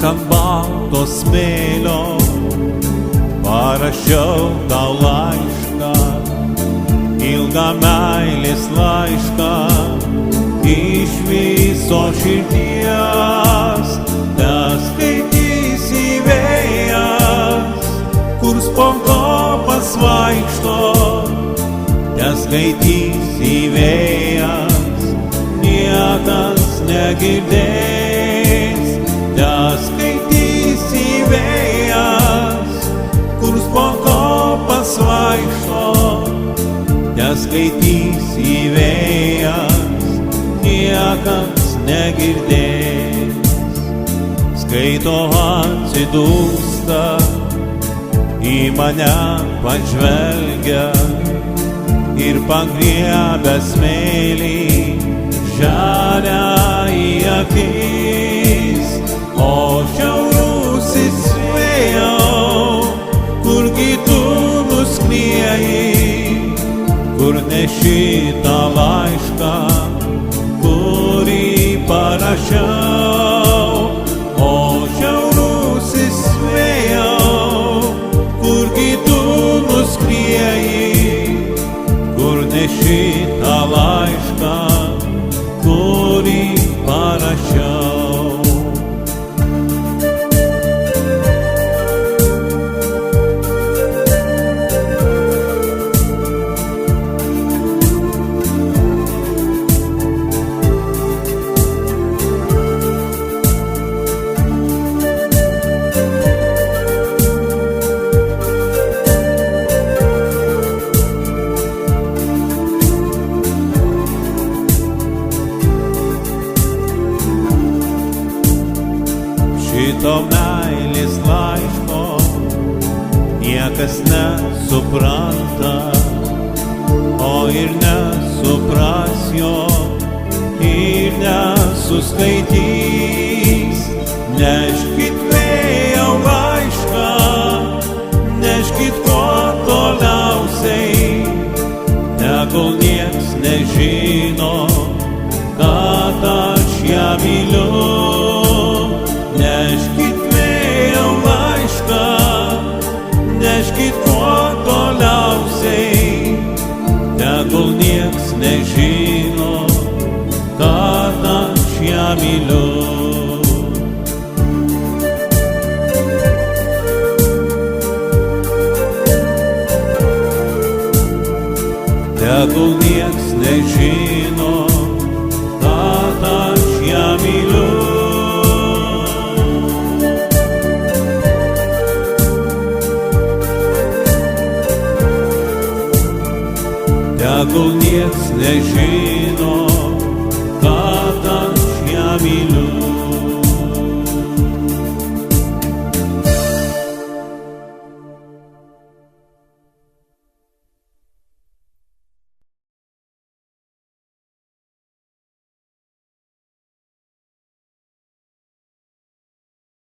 ant balto smėlio parašiau tau laišką, ilgą meilės laišką, iš viso širdies, teskaitysi vėjas, kur spontopas vaikšto, teskaitysi vėjas, niekas negirdės, teskaitysi vėjas, kur spontopas vaikšto, teskaitysi vėjas, niekas negirdės. Skaito atsidūsta, į mane pažvelgia ir pagriebia smėlį, žalia į akis. O šiaurusis vėjau, kurgi tu nuskrieji, kur neši tą laišką, kurį parašiau. O šiaurusis vėjau, kurgi tu nuskrieji, kur neši tą laišką, kurį parašiau. Šito meilės laiško niekas nesupranta, o ir nesupras jo, ir nesuskaitys. Neškit vėjau laišką, neškit kuo toliausiai, tegul nieks nežino, kad aš ją myliu. Neškit vėjau laišką, neškit kuo toliausiai, tegul nieks nežino, kad aš ją myliu. Tegul nieks nežino, kad aš ją myliu. Tegul nieks nežino.